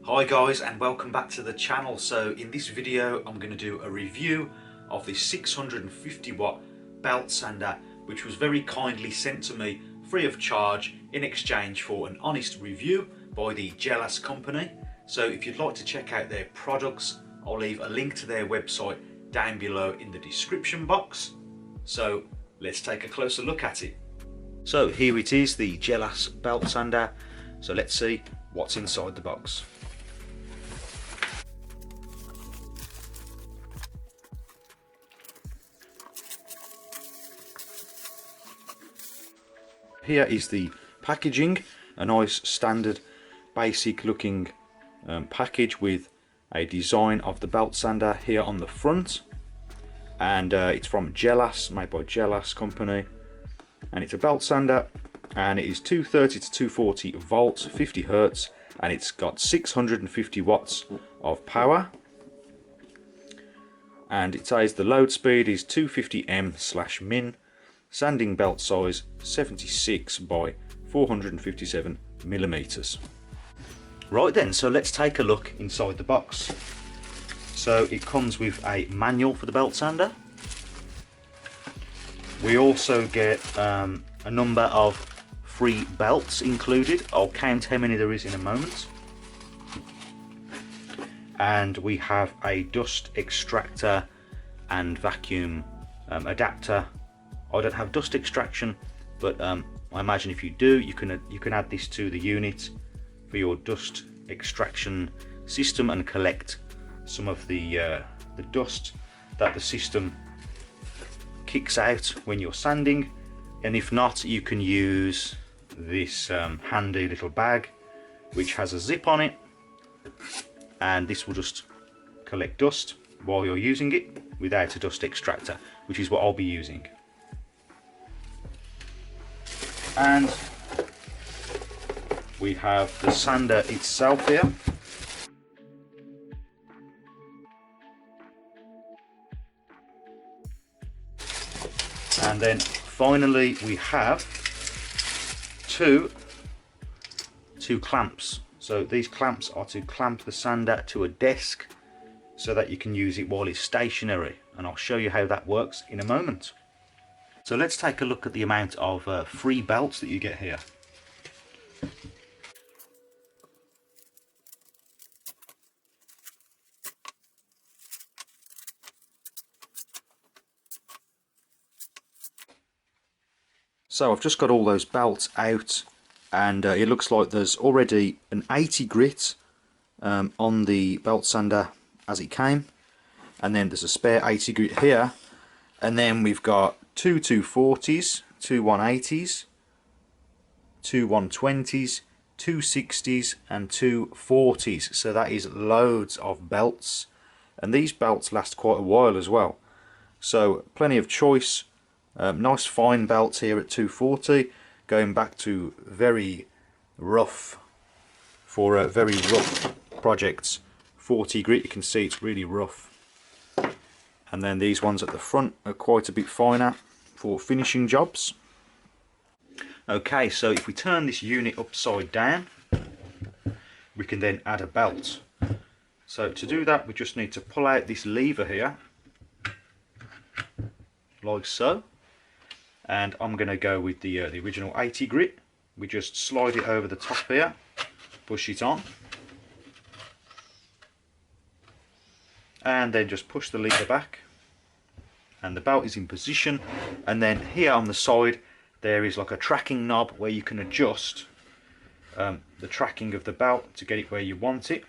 Hi guys, and welcome back to the channel. So in this video I'm going to do a review of this 650 watt belt sander, which was very kindly sent to me free of charge in exchange for an honest review by the Jellas company. So if you'd like to check out their products, I'll leave a link to their website down below in the description box. So let's take a closer look at it. So here it is, the Jellas belt sander. So let's see what's inside the box. Here is the packaging, a nice standard basic looking package with a design of the belt sander here on the front, and it's from Jellas, made by Jellas company, and it's a belt sander and it is 230 to 240 volts, 50 hertz, and it's got 650 watts of power, and it says the load speed is 250 m/min. Sanding belt size 76 by 457 millimeters. Right then, so let's take a look inside the box. So it comes with a manual for the belt sander. We also get a number of free belts included. I'll count how many there is in a moment. And we have a dust extractor and vacuum adapter. I don't have dust extraction, but I imagine if you do, you can add this to the unit for your dust extraction system and collect some of the dust that the system kicks out when you're sanding. And if not, you can use this handy little bag which has a zip on it, and this will just collect dust while you're using it without a dust extractor, which is what I'll be using. And we have the sander itself here. And then finally we have two clamps. So these clamps are to clamp the sander to a desk so that you can use it while it's stationary, and I'll show you how that works in a moment. So let's take a look at the amount of free belts that you get here. So I've just got all those belts out, and it looks like there's already an 80 grit on the belt sander as it came, and then there's a spare 80 grit here, and then we've got two 240s, two 180s, two 120s, two 60s and two 40s. So that is loads of belts, and these belts last quite a while as well, so plenty of choice. Nice fine belts here at 240, going back to very rough, for very rough projects. 40 grit, you can see it's really rough. And then these ones at the front are quite a bit finer for finishing jobs. Okay, so if we turn this unit upside down, we can then add a belt. So to do that, we just need to pull out this lever here, like so. And I'm going to go with the original 80 grit. We just slide it over the top here, push it on, and then just push the lever back, and the belt is in position. And then here on the side there is like a tracking knob where you can adjust the tracking of the belt to get it where you want it.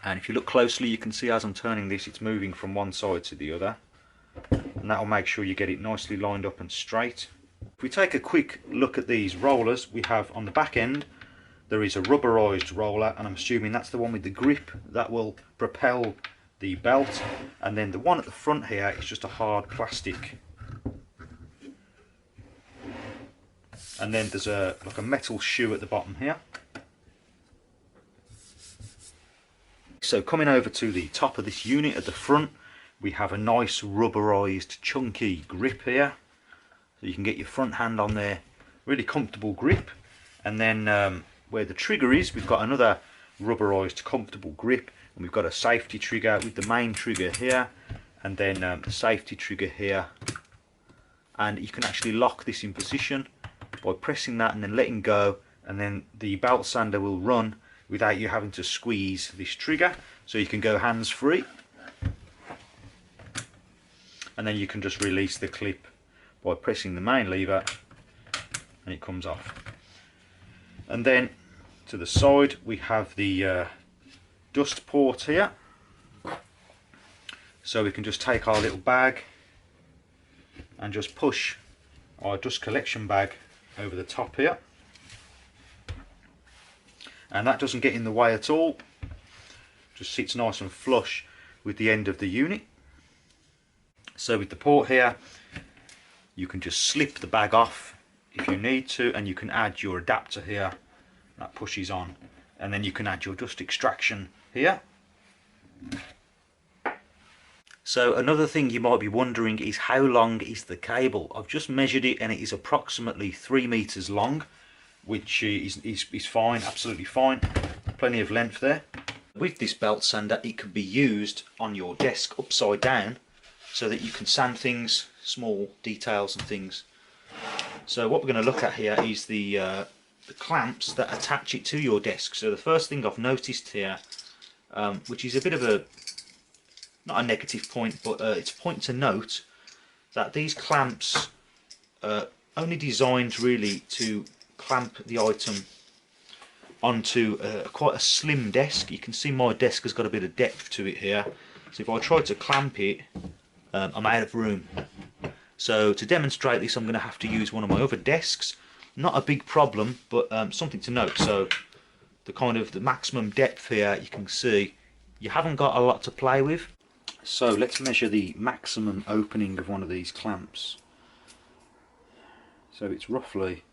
And if you look closely, you can see as I'm turning this, it's moving from one side to the other, and that will make sure you get it nicely lined up and straight. If we take a quick look at these rollers, we have on the back end there is a rubberized roller, and I'm assuming that's the one with the grip that will propel the belt. And then the one at the front here is just a hard plastic, and then there's like a metal shoe at the bottom here. So coming over to the top of this unit at the front, we have a nice rubberized chunky grip here, so you can get your front hand on there, really comfortable grip. And then where the trigger is, we've got another rubberized comfortable grip, and we've got a safety trigger with the main trigger here, and then a safety trigger here, and you can actually lock this in position by pressing that and then letting go, and then the belt sander will run without you having to squeeze this trigger, so you can go hands free, and then you can just release the clip by pressing the main lever and it comes off. And then to the side we have the dust port here, so we can just take our little bag and just push our dust collection bag over the top here, and that doesn't get in the way at all, just sits nice and flush with the end of the unit. So with the port here, you can just slip the bag off if you need to, and you can add your adapter here that pushes on, and then you can add your dust extraction here. So another thing you might be wondering is how long is the cable? I've just measured it and it is approximately 3 meters long, which is fine, absolutely fine, plenty of length there. With this belt sander it can be used on your desk upside down, so that you can sand things, small details and things. So what we're going to look at here is the clamps that attach it to your desk. So the first thing I've noticed here, which is a bit of a, not a negative point, but it's a point to note, that these clamps are only designed really to clamp the item onto quite a slim desk. You can see my desk has got a bit of depth to it here, so if I try to clamp it, I'm out of room. So to demonstrate this I'm going to have to use one of my other desks. Not a big problem, but something to note. So the maximum depth here, you can see you haven't got a lot to play with. So let's measure the maximum opening of one of these clamps. So it's roughly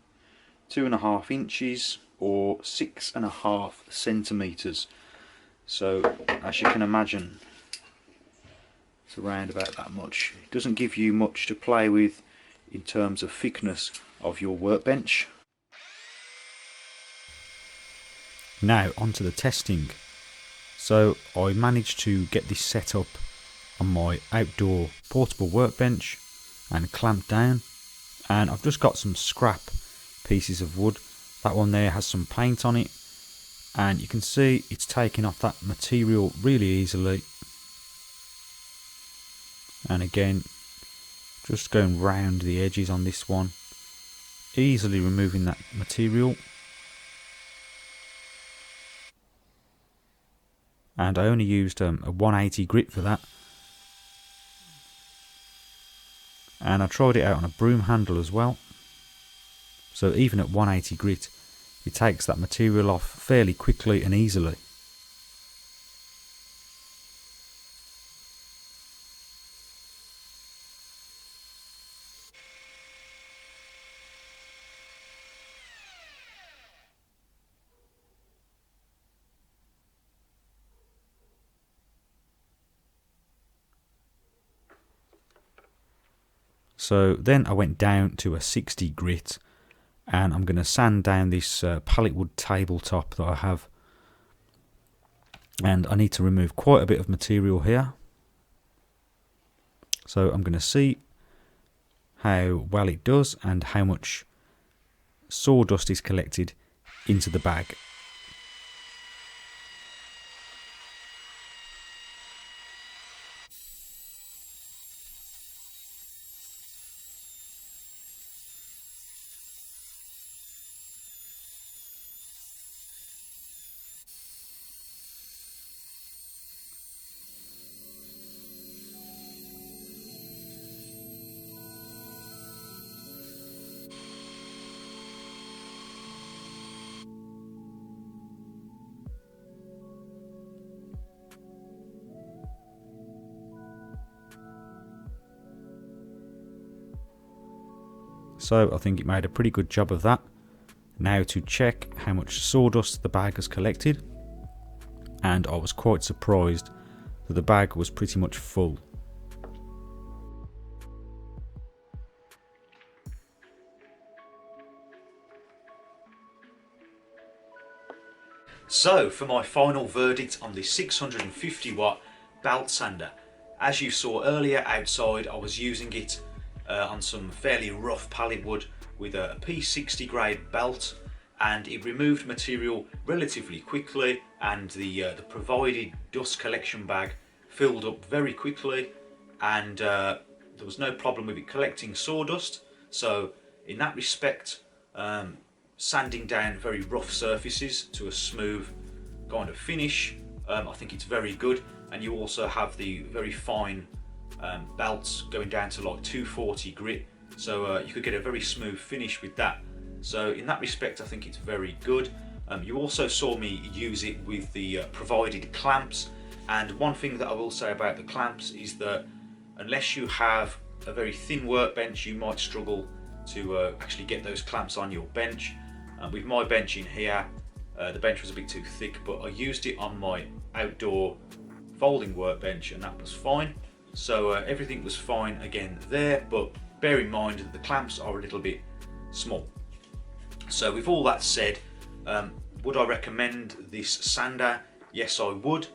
2.5 inches or 6.5 centimeters. So as you can imagine, it's around about that much. It doesn't give you much to play with in terms of thickness of your workbench. Now onto the testing. So I managed to get this set up on my outdoor portable workbench and clamped down, and I've just got some scrap pieces of wood. That one there has some paint on it, and you can see it's taking off that material really easily. And again, just going round the edges on this one, easily removing that material. And I only used a 180 grit for that, and I tried it out on a broom handle as well. So even at 180 grit it takes that material off fairly quickly and easily. So then I went down to a 60 grit, and I'm going to sand down this pallet wood tabletop that I have, and I need to remove quite a bit of material here. So I'm going to see how well it does and how much sawdust is collected into the bag. So I think it made a pretty good job of that. Now to check how much sawdust the bag has collected, and I was quite surprised that the bag was pretty much full. So for my final verdict on the 650 watt belt sander, as you saw earlier outside, I was using it on some fairly rough pallet wood with a P60 grade belt, and it removed material relatively quickly, and the provided dust collection bag filled up very quickly, and there was no problem with it collecting sawdust. So in that respect, sanding down very rough surfaces to a smooth kind of finish, I think it's very good. And you also have the very fine belts going down to like 240 grit, so you could get a very smooth finish with that. So in that respect, I think it's very good. You also saw me use it with the provided clamps, and one thing that I will say about the clamps is that unless you have a very thin workbench, you might struggle to actually get those clamps on your bench. With my bench in here, the bench was a bit too thick, but I used it on my outdoor folding workbench and that was fine. So everything was fine again there, but bear in mind that the clamps are a little bit small. So with all that said, would I recommend this sander? Yes, I would.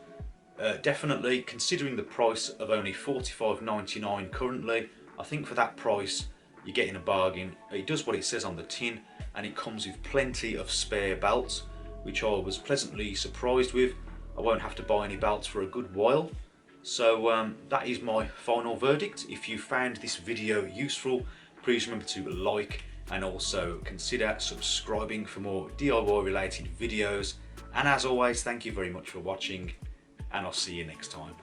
Definitely, considering the price of only $45.99 currently, I think for that price you're getting a bargain. It does what it says on the tin, and it comes with plenty of spare belts, which I was pleasantly surprised with. I won't have to buy any belts for a good while. So that is my final verdict. If you found this video useful, please remember to like and also consider subscribing for more DIY related videos. And as always, thank you very much for watching, and I'll see you next time.